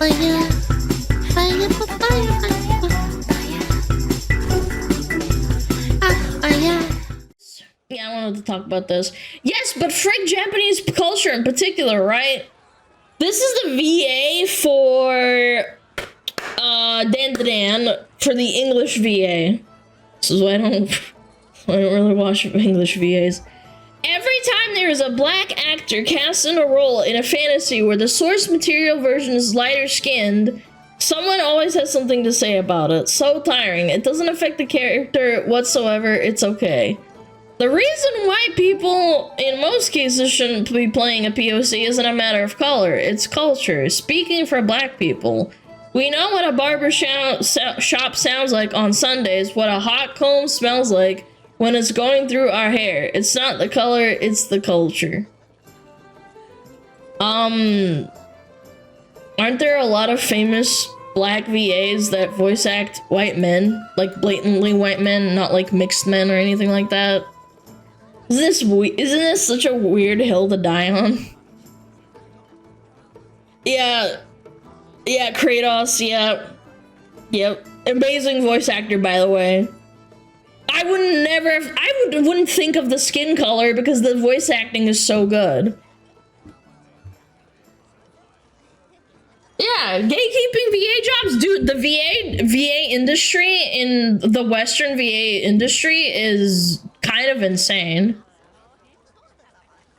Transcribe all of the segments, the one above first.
fire, fire, fire. Yeah, I wanted to talk about this. Yes, but frick Japanese culture in particular, right? This is the VA for Dan for the English VA. This is why I don't really watch English VAs. Every time there is a black actor cast in a role in a fantasy where the source material version is lighter skinned, someone always has something to say about it. So tiring. It doesn't affect the character whatsoever. It's okay. The reason why people, in most cases, shouldn't be playing a POC isn't a matter of color. It's culture. Speaking for black people, we know what a barber shop sounds like on Sundays, what a hot comb smells like when it's going through our hair. It's not the color, it's the culture. Aren't there a lot of famous black VAs that voice act white men? Like blatantly white men, not like mixed men or anything like that? Isn't this such a weird hill to die on? Yeah, Kratos, yeah. Yep, amazing voice actor, by the way. I wouldn't think of the skin color because the voice acting is so good. Yeah, gatekeeping VA jobs, dude. The VA industry in the Western VA industry is kind of insane.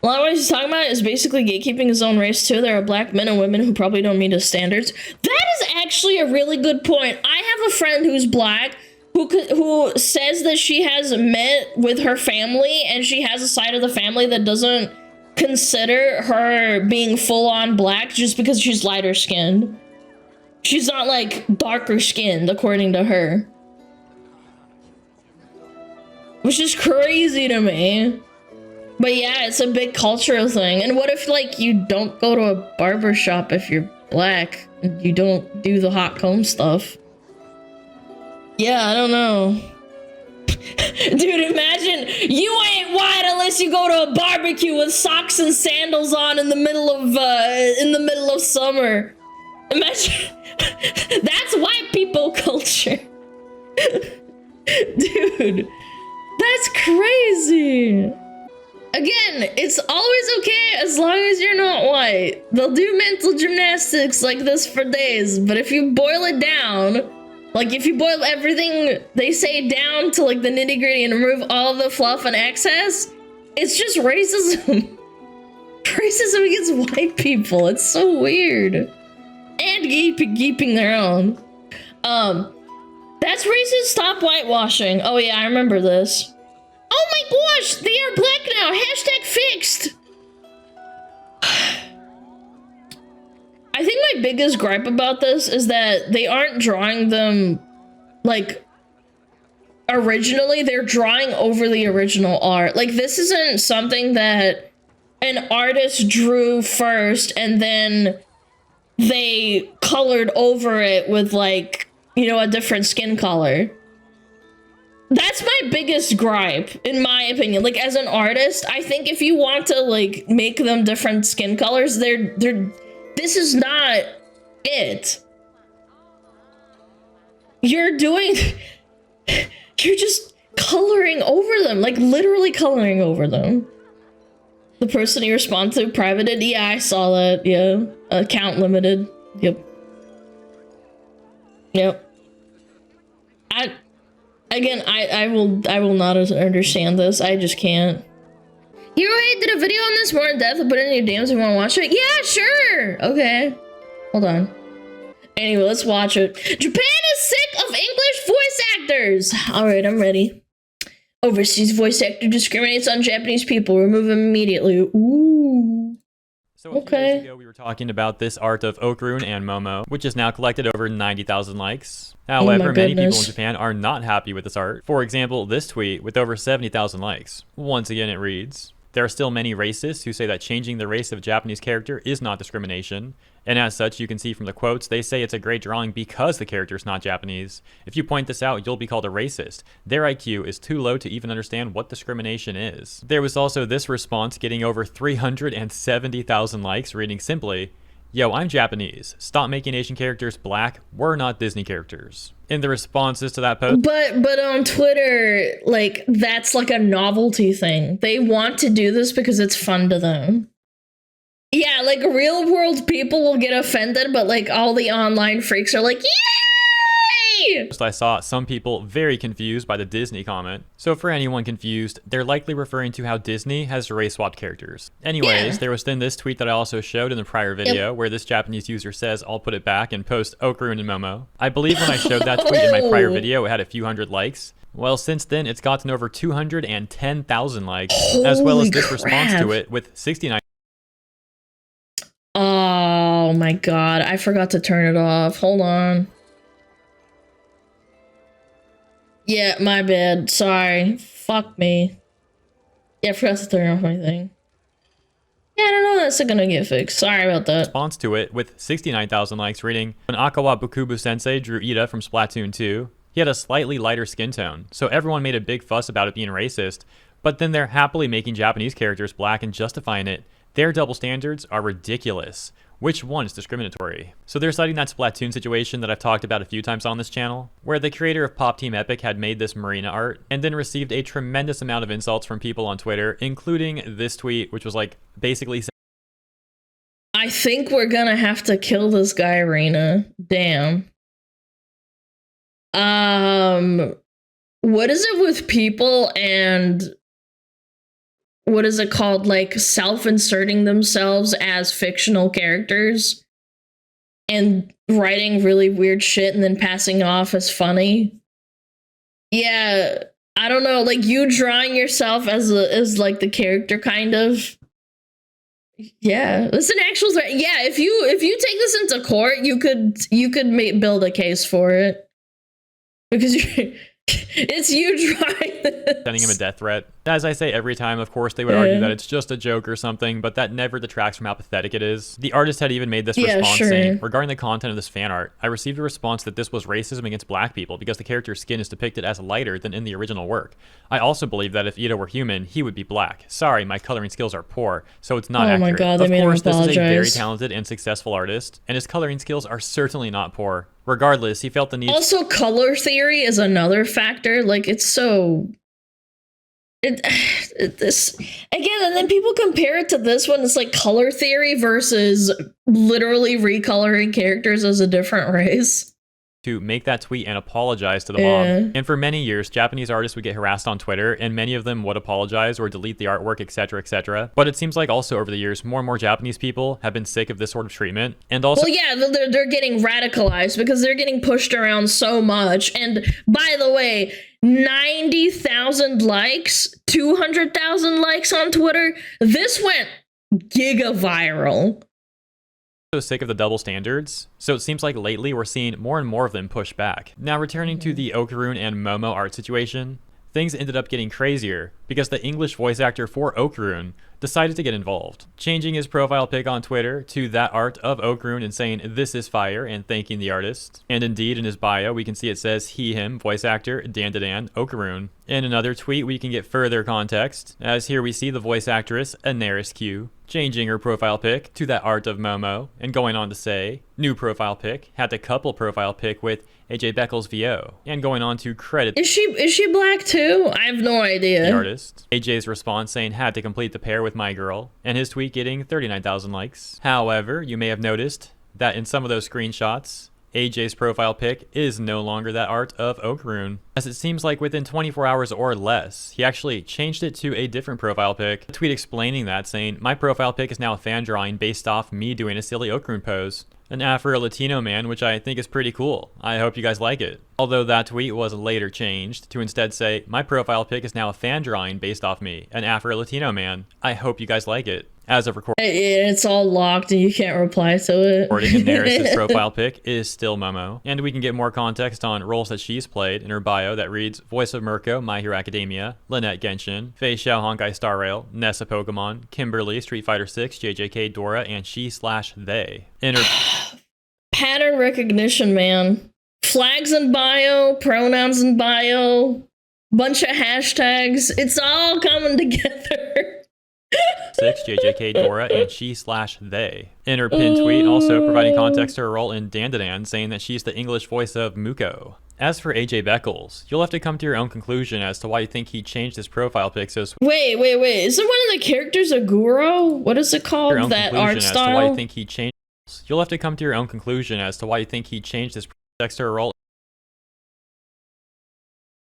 A lot of what he's talking about is basically gatekeeping his own race too. There are black men and women who probably don't meet his standards. That is actually a really good point. I have a friend who's black who says that she has met with her family and she has a side of the family that doesn't consider her being full-on black just because she's lighter skinned. She's not like darker skinned according to her, which is crazy to me. But yeah, it's a big cultural thing. And what if like you don't go to a barber shop if you're black and you don't do the hot comb stuff? Yeah, I don't know. Dude, imagine you ain't white unless you go to a barbecue with socks and sandals on in the middle of summer. Imagine that's white people culture. Dude, that's crazy. Again, it's always okay as long as you're not white. They'll do mental gymnastics like this for days, but if you boil it down, like if you boil everything they say down to like the nitty gritty and remove all the fluff and excess, it's just racism. Racism against white people. It's so weird. And geeping their own. That's racist. Stop whitewashing. Oh yeah, I remember this. Oh my gosh, they are black now. Hashtag fixed. I think my biggest gripe about this is that they aren't drawing them like originally. They're drawing over the original art. Like this isn't something that an artist drew first and then they colored over it with like, you know, a different skin color. That's my biggest gripe, in my opinion. Like, as an artist, I think if you want to, like, make them different skin colors, this is not it. You're just coloring over them, like, literally coloring over them. The person you respond to, privated, yeah, I saw that, yeah. Account limited, yep. I will not understand this. I just can't. Hero Hate did a video on this more in depth. I'll put it in your DMs if you want to watch it. Yeah, sure. Okay. Hold on. Anyway, let's watch it. Japan is sick of English voice actors. All right, I'm ready. Overseas voice actor discriminates on Japanese people. Remove him immediately. Ooh. So a few days ago, we were talking about this art of Okrun and Momo, which has now collected over 90,000 likes. However, many people in Japan are not happy with this art. For example, this tweet with over 70,000 likes. Once again, it reads, "There are still many racists who say that changing the race of a Japanese character is not discrimination. And as such, you can see from the quotes, they say it's a great drawing because the character is not Japanese. If you point this out, you'll be called a racist. Their IQ is too low to even understand what discrimination is." There was also this response getting over 370,000 likes, reading simply, "Yo, I'm Japanese. Stop making Asian characters black. We're not Disney characters." In the responses to that post, but on Twitter, like, that's like a novelty thing. They want to do this because it's fun to them. Yeah, like real world people will get offended, but like all the online freaks are like, yay! I saw some people very confused by the Disney comment. So for anyone confused, they're likely referring to how Disney has race swapped characters. Anyways, there was then this tweet that I also showed in the prior video where this Japanese user says, "I'll put it back and post Okarun and Momo." I believe when I showed that tweet in my prior video, it had a few hundred likes. Well, since then, it's gotten over 210,000 likes, as well as this response to it with 69. Oh my god, I forgot to turn it off. Hold on. Yeah, my bad. Sorry. Fuck me. Yeah, I forgot to turn off my thing. Yeah, I don't know. That's gonna get fixed. Sorry about that. Response to it with 69,000 likes reading, "When Akawa Bukubu Sensei drew Ida from Splatoon 2, he had a slightly lighter skin tone, so everyone made a big fuss about it being racist, but then they're happily making Japanese characters black and justifying it. Their double standards are ridiculous. Which one is discriminatory?" So they're citing that Splatoon situation that I've talked about a few times on this channel, where the creator of Pop Team Epic had made this Marina art, and then received a tremendous amount of insults from people on Twitter, including this tweet, which was like, basically, I think we're gonna have to kill this guy, Rena. Damn. What is it with people and what is it called? Like self-inserting themselves as fictional characters and writing really weird shit and then passing off as funny. Yeah, I don't know. Like you drawing yourself as like the character, kind of. Yeah, it's an actual threat. Yeah, if you take this into court, you could build a case for it because it's you drawing this. Sending him a death threat. As I say every time, of course, they would argue that it's just a joke or something, but that never detracts from how pathetic it is. The artist had even made this response saying, "Regarding the content of this fan art, I received a response that this was racism against black people because the character's skin is depicted as lighter than in the original work. I also believe that if Ida were human, he would be black. Sorry, my coloring skills are poor, so it's not accurate." Oh my god, they made him apologize. Of course, this is a very talented and successful artist, and his coloring skills are certainly not poor. Regardless, he felt the need. Also, color theory is another factor. Like, it's so... this again, and then people compare it to this one. It's like color theory versus literally recoloring characters as a different race. To make that tweet and apologize to the mob. And for many years, Japanese artists would get harassed on Twitter, and many of them would apologize or delete the artwork, etc., etc. But it seems like also over the years, more and more Japanese people have been sick of this sort of treatment. And also, well, yeah, they're getting radicalized because they're getting pushed around so much. And by the way, 90,000 likes, 200,000 likes on Twitter. This went giga viral. So sick of the double standards, so it seems like lately we're seeing more and more of them push back. Now returning to the Okarun and Momo art situation, things ended up getting crazier because the English voice actor for Okarun decided to get involved, changing his profile pic on Twitter to that art of Okarun and saying "this is fire" and thanking the artist. And indeed in his bio we can see it says he, him, voice actor Dan Okarun. In another tweet we can get further context, as here we see the voice actress Anaris Q changing her profile pic to that art of Momo and going on to say, new profile pic, had to couple profile pic with AJ Beckles VO, and going on to credit. Is she black too? I have no idea. The artist. AJ's response saying had to complete the pair with my girl, and his tweet getting 39,000 likes. However, you may have noticed that in some of those screenshots, AJ's profile pic is no longer that art of Okarun, as it seems like within 24 hours or less, he actually changed it to a different profile pic. A tweet explaining that, saying, "My profile pic is now a fan drawing based off me doing a silly Okarun pose. An Afro-Latino man, which I think is pretty cool. I hope you guys like it." Although that tweet was later changed to instead say, "My profile pic is now a fan drawing based off me, an Afro-Latino man. I hope you guys like it." As of recording, it's all locked and you can't reply to it. Recording Anaris' profile pic is still Momo. And we can get more context on roles that she's played in her bio that reads voice of Mirko, My Hero Academia, Lynette Genshin, Fei Xiao Honkai Star Rail, Nessa Pokemon, Kimberly Street Fighter 6, JJK Dora, and she/they. In her pattern recognition, man. Flags in bio, pronouns in bio, bunch of hashtags. It's all coming together. 6, JJK, Dora, and she/they. In her pinned tweet, also providing context to her role in Dandadan, saying that she's the English voice of Muko. As for AJ Beckles, you'll have to come to your own conclusion as to why you think he changed his profile pic so Wait. Isn't one of the characters a Guro? What is it called? That art style? Why you think he changed. You'll have to come to your own conclusion as to why you think he changed his context to her role.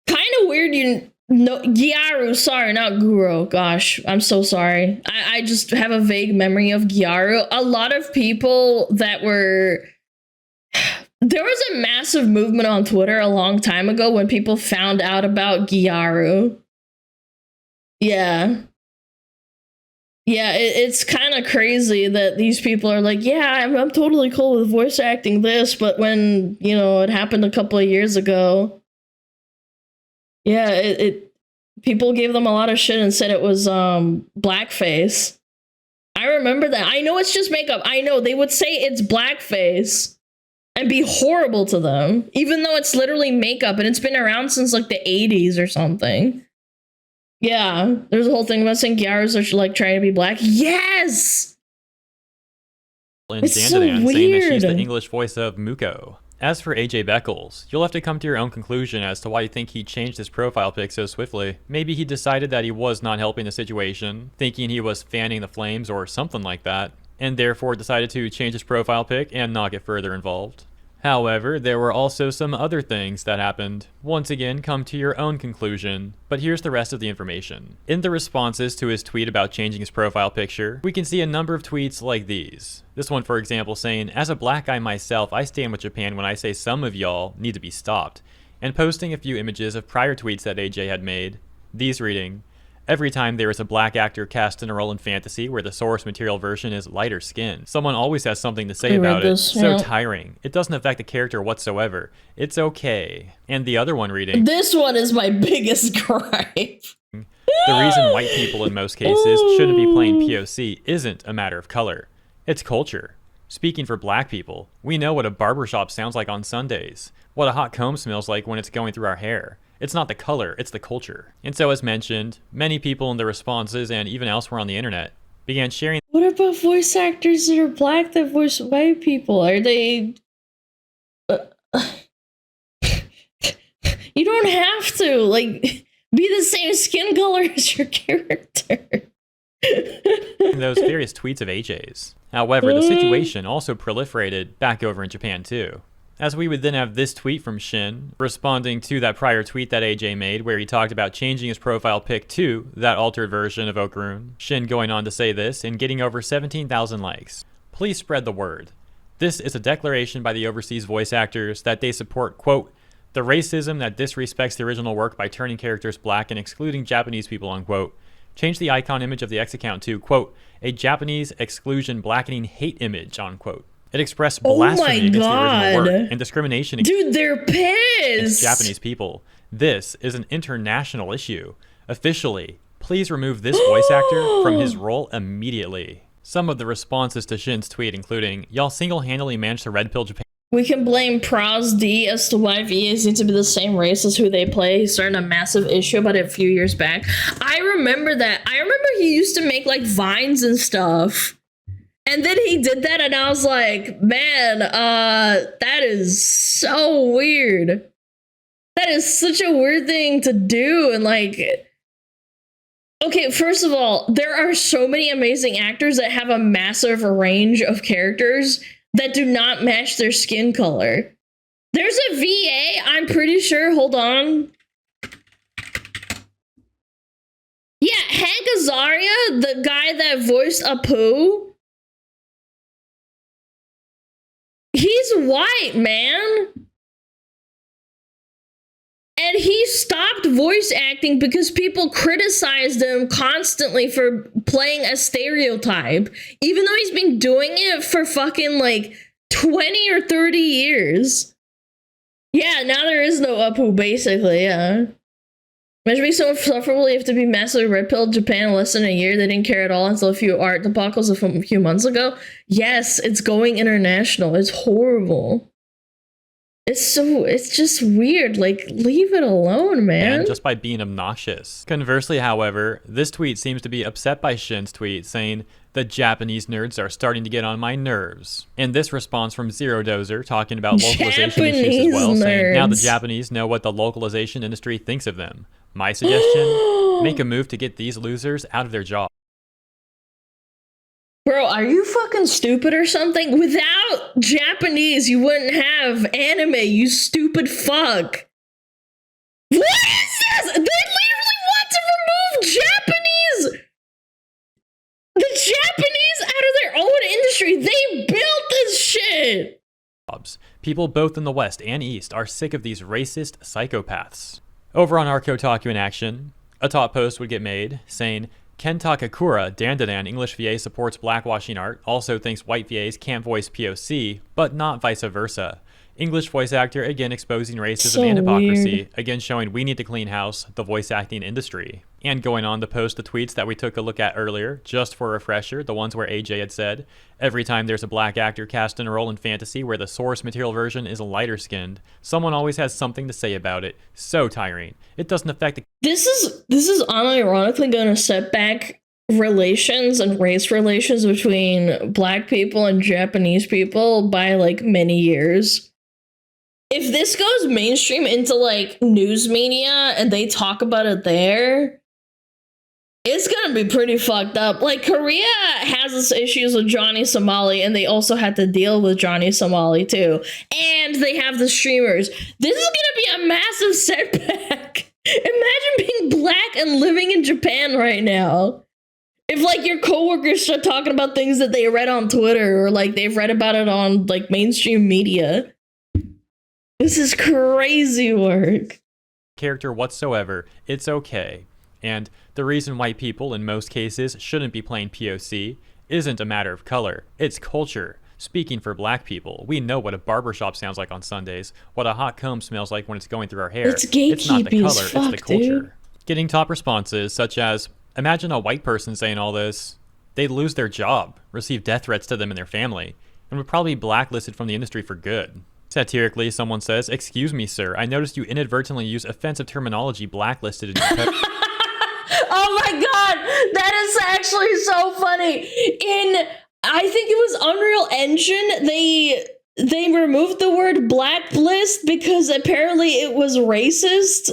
Kind of weird Gyaru, sorry, not Guro. Gosh, I'm so sorry. I just have a vague memory of Gyaru. A lot of people that were... There was a massive movement on Twitter a long time ago when people found out about Gyaru. Yeah. Yeah, it's kind of crazy that these people are like, yeah, I'm totally cool with voice acting this, but when, it happened a couple of years ago, yeah, it people gave them a lot of shit and said it was blackface. I remember that. I know it's just makeup. I know they would say it's blackface and be horrible to them, even though it's literally makeup and it's been around since like the 80s or something. Yeah, there's a whole thing about saying Gyarus are like trying to be black. Yes! It's so weird. Saying that she's the English voice of Muko. As for AJ Beckles, you'll have to come to your own conclusion as to why you think he changed his profile pic so swiftly. Maybe he decided that he was not helping the situation, thinking he was fanning the flames or something like that, and therefore decided to change his profile pic and not get further involved. However, there were also some other things that happened. Once again, come to your own conclusion, but here's the rest of the information. In the responses to his tweet about changing his profile picture, we can see a number of tweets like these. This one, for example, saying, "As a black guy myself, I stand with Japan when I say some of y'all need to be stopped," and posting a few images of prior tweets that AJ had made. These reading, "Every time there is a black actor cast in a role in fantasy where the source material version is lighter skin, someone always has something to say about it. So tiring. It doesn't affect the character whatsoever. It's okay." And the other one reading, "This one is my biggest gripe. The reason white people in most cases shouldn't be playing POC isn't a matter of color. It's culture. Speaking for black people, we know what a barbershop sounds like on Sundays, what a hot comb smells like when it's going through our hair. It's not the color, it's the culture." And so, as mentioned, many people in the responses and even elsewhere on the internet began sharing. What about voice actors that are black that voice white people? Are they... You don't have to, like, be the same skin color as your character. Those various tweets of AJ's. However, the situation also proliferated back over in Japan too, as we would then have this tweet from Shin responding to that prior tweet that AJ made where he talked about changing his profile pic to that altered version of Okarun. Shin going on to say this and getting over 17,000 likes. "Please spread the word. This is a declaration by the overseas voice actors that they support, quote, the racism that disrespects the original work by turning characters black and excluding Japanese people, unquote. Change the icon image of the X account to, quote, a Japanese exclusion blackening hate image, unquote. It expressed blasphemy against the original work and discrimination against they're pissed. Japanese people. This is an international issue. Officially, please remove this voice actor from his role immediately." Some of the responses to Shin's tweet including, "Y'all single-handedly managed to red pill Japan." "We can blame Pros D as to why VAs need to be the same race as who they play. He started a massive issue about it a few years back." I remember that. I remember he used to make like vines and stuff. And then he did that and I was like, man, that is so weird. That is such a weird thing to do. And like, okay, first of all, there are so many amazing actors that have a massive range of characters that do not match their skin color. There's a VA, I'm pretty sure, hold on. Yeah, Hank Azaria, the guy that voiced Apu. He's white, man. And he stopped voice acting because people criticized him constantly for playing a stereotype, even though he's been doing it for fucking like 20 or 30 years. Yeah, now there is no Apu, basically, yeah. Imagine being so insufferable, you have to be massively red-pilled Japan in less than a year. They didn't care at all until a few art debacles a few months ago. Yes, it's going international. It's horrible. It's just weird. Like, leave it alone, man. And just by being obnoxious. Conversely, however, this tweet seems to be upset by Shin's tweet saying, "The Japanese nerds are starting to get on my nerves." And this response from Zero Dozer talking about localization issues as well, saying, "Now the Japanese know what the localization industry thinks of them. My suggestion, make a move to get these losers out of their job." Bro, are you fucking stupid or something? Without Japanese, you wouldn't have anime, you stupid fuck. What is this? They literally want to remove Japanese! The Japanese out of their own industry. They built this shit! People both in the West and East are sick of these racist psychopaths. Over on our Kotaku in action, a top post would get made saying, "Ken Takakura, Dandadan English VA supports blackwashing art, also thinks white VAs can't voice POC, but not vice versa. English voice actor again exposing racism and hypocrisy, weird. Again showing we need to clean house, the voice acting industry." And going on to post the tweets that we took a look at earlier, just for a refresher, the ones where AJ had said, "Every time there's a black actor cast in a role in fantasy where the source material version is lighter skinned, someone always has something to say about it. So tiring. It doesn't affect the..." This is unironically going to set back relations and race relations between black people and Japanese people by like many years. If this goes mainstream into like news media and they talk about it there, it's gonna be pretty fucked up. Like, Korea has its issues with Johnny Somali, and they also had to deal with Johnny Somali too. And they have the streamers. This is gonna be a massive setback. Imagine being black and living in Japan right now. If like your coworkers start talking about things that they read on Twitter or like they've read about it on like mainstream media. This is crazy work. Character whatsoever, it's okay. And the reason white people in most cases shouldn't be playing POC isn't a matter of color, it's culture. Speaking for black people, we know what a barbershop sounds like on Sundays, what a hot comb smells like when it's going through our hair. It's gatekeeping, it's not the color, fuck, it's the culture. Dude. Getting top responses such as, "Imagine a white person saying all this. They'd lose their job, receive death threats to them and their family, and would probably be blacklisted from the industry for good." Satirically, someone says, "Excuse me, sir, I noticed you inadvertently use offensive terminology blacklisted in your Oh my god, that is actually so funny. I think it was Unreal Engine, they removed the word blacklist because apparently it was racist.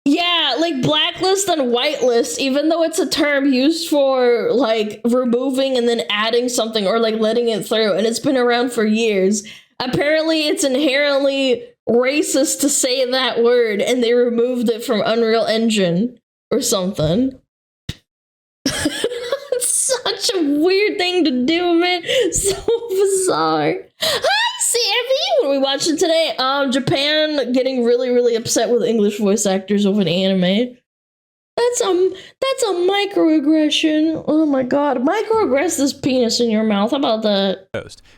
Yeah, like blacklist and whitelist, even though it's a term used for like removing and then adding something or like letting it through, and it's been around for years. Apparently it's inherently racist to say that word, and they removed it from Unreal Engine or something. It's such a weird thing to do, man. So bizarre. Hi, Sammy! What are we watching today? Japan getting really, really upset with English voice actors over an anime. That's a microaggression. Oh my god. Microaggress this penis in your mouth. How about that?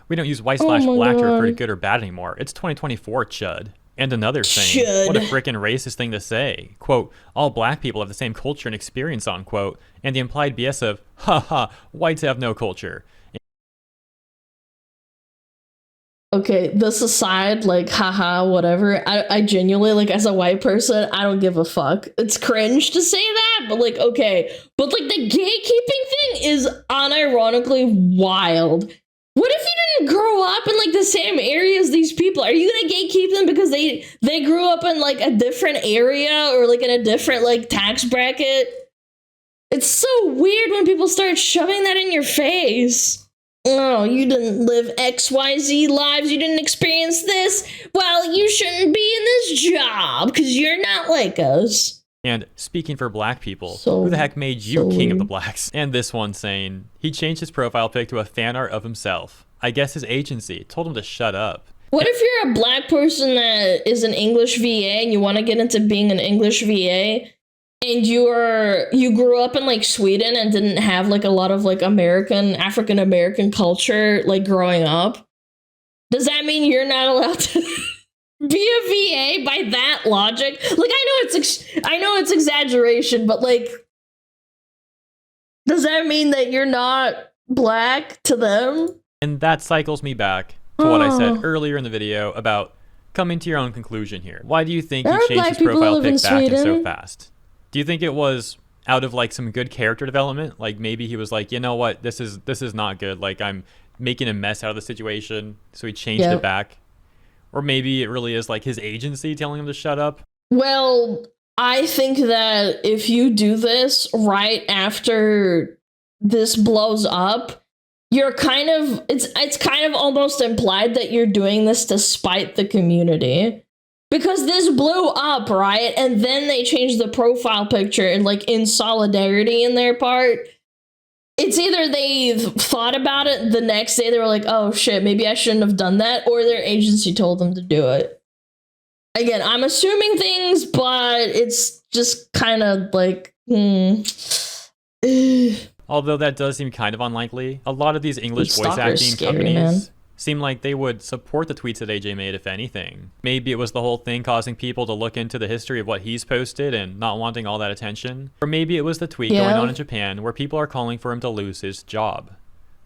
We don't use white/black to refer to good or bad anymore. It's 2024, chud. And another thing, what a frickin' racist thing to say. Quote, "All black people have the same culture and experience," unquote, and the implied BS of, haha, whites have no culture. Okay, this aside, like, haha, whatever, I genuinely, like, as a white person, I don't give a fuck. It's cringe to say that, but, like, okay. But, like, the gatekeeping thing is unironically wild. What if you didn't grow up in, like, the same area as these people? Are you gonna gatekeep them because they grew up in, like, a different area or, like, in a different, like, tax bracket? It's so weird when people start shoving that in your face. Oh, you didn't live XYZ lives, you didn't experience this? Well, you shouldn't be in this job, because you're not like us. And speaking for black people, who the heck made you king of the blacks? And this one saying, he changed his profile pic to a fan art of himself. I guess his agency told him to shut up. What if you're a black person that is an English VA and you want to get into being an English VA? And you grew up in like Sweden and didn't have like a lot of like African American culture like growing up. Does that mean you're not allowed to be a VA by that logic? Like I know it's exaggeration, but like, does that mean that you're not black to them? And that cycles me back to what I said earlier in the video about come into your own conclusion here. Why do you think There he are changed black his people profile who live in pic back and so Sweden. fast? Do you think it was out of like some good character development? Like maybe he was like, you know what, this is not good. Like I'm making a mess out of the situation, so he changed it back. Or maybe it really is like his agency telling him to shut up. Well, I think that if you do this right after this blows up, you're kind of it's kind of almost implied that you're doing this to spite the community. Because this blew up, right? And then they changed the profile picture and like in solidarity in their part. It's either they thought about it the next day, they were like, oh shit, maybe I shouldn't have done that, or their agency told them to do it. Again, I'm assuming things, but it's just kind of like, Although that does seem kind of unlikely. A lot of these English voice acting companies seem like they would support the tweets that AJ made, if anything. Maybe it was the whole thing causing people to look into the history of what he's posted and not wanting all that attention. Or maybe it was the tweet going on in Japan where people are calling for him to lose his job.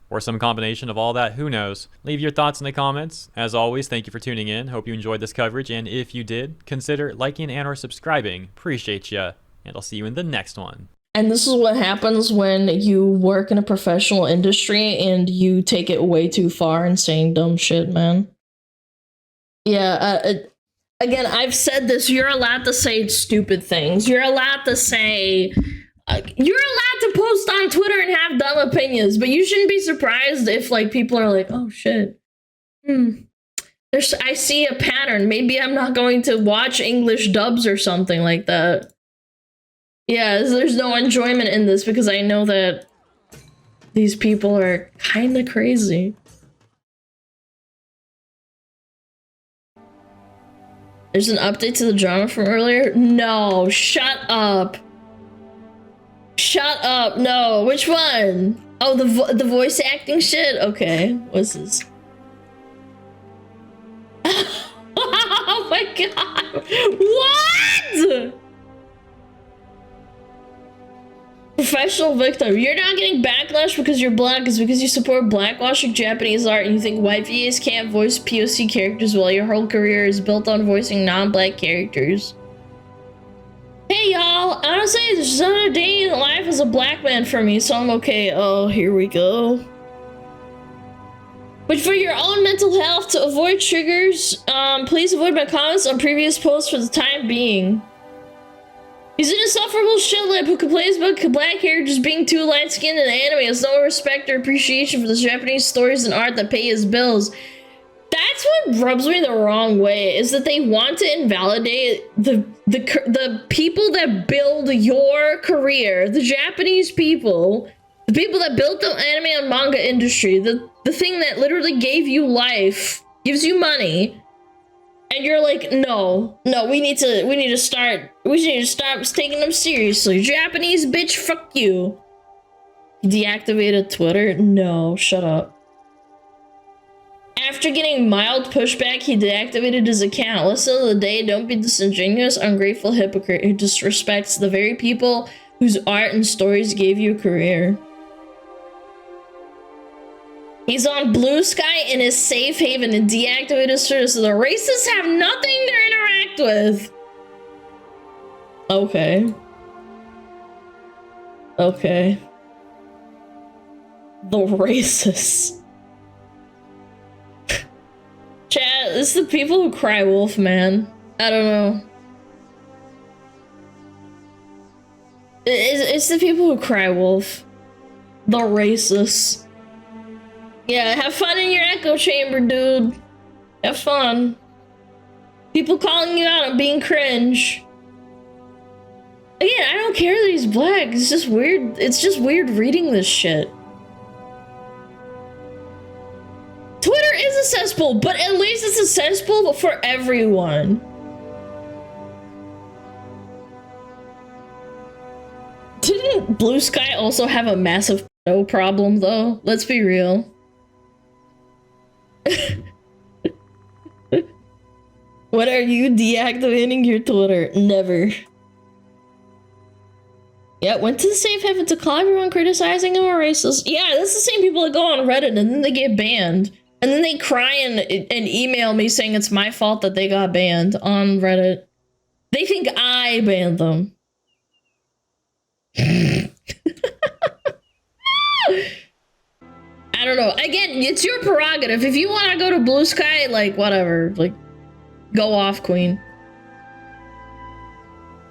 Or some combination of all that, who knows? Leave your thoughts in the comments. As always, thank you for tuning in. Hope you enjoyed this coverage, and if you did, consider liking and or subscribing. Appreciate ya, and I'll see you in the next one. And this is what happens when you work in a professional industry and you take it way too far and saying dumb shit, man. Yeah, again, I've said this, you're allowed to say stupid things. You're allowed to say... you're allowed to post on Twitter and have dumb opinions, but you shouldn't be surprised if, like, people are like, oh, shit. I see a pattern. Maybe I'm not going to watch English dubs or something like that. Yeah, there's no enjoyment in this because I know that these people are kind of crazy. There's an update to the drama from earlier? No, shut up. Shut up. No, which one? Oh, the voice acting shit? Okay, what's this? Oh my god. What? Professional victim. You're not getting backlash because you're black. It's because you support blackwashing Japanese art and you think white VAs can't voice POC characters while your whole career is built on voicing non-black characters. Hey y'all, honestly, there's another day in life as a black man for me, so I'm okay. Oh, here we go. But for your own mental health, to avoid triggers, please avoid my comments on previous posts for the time being. He's an insufferable shitlip who complains about black characters being too light-skinned in anime, has no respect or appreciation for the Japanese stories and art that pay his bills. That's what rubs me the wrong way, is that they want to invalidate the people that build your career, the Japanese people, the people that built the anime and manga industry, the thing that literally gave you life, gives you money. And you're like, no, we need to start taking them seriously. Japanese bitch, fuck you. Deactivated Twitter? No, shut up. After getting mild pushback, he deactivated his account. Listen to the day, don't be disingenuous, ungrateful hypocrite who disrespects the very people whose art and stories gave you a career. He's on Blue Sky in his safe haven and deactivated his service, so the racists have nothing to interact with. Okay. Okay. The racists. Chat, it's the people who cry wolf, man. I don't know. It's the people who cry wolf. The racists. Yeah, have fun in your echo chamber, dude. Have fun. People calling you out on being cringe. Again, I don't care that he's black. It's just weird. It's just weird reading this shit. Twitter is a cesspool, but at least it's a cesspool for everyone. Didn't Blue Sky also have a massive no problem, though? Let's be real. When are you deactivating your Twitter? Never. Yeah, went to the safe haven to call everyone criticizing him or racist. Yeah, that's the same people that go on Reddit and then they get banned. And then they cry and email me saying it's my fault that they got banned on Reddit. They think I banned them. I don't know. Again, it's your prerogative. If you want to go to Blue Sky, like, whatever. Like, go off, queen.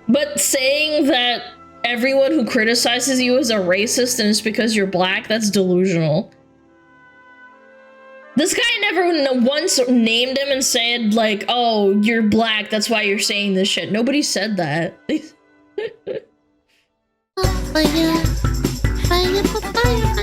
But saying that everyone who criticizes you is a racist and it's because you're black, that's delusional. This guy never once named him and said, like, oh, you're black, that's why you're saying this shit. Nobody said that. Papaya, papaya, papaya.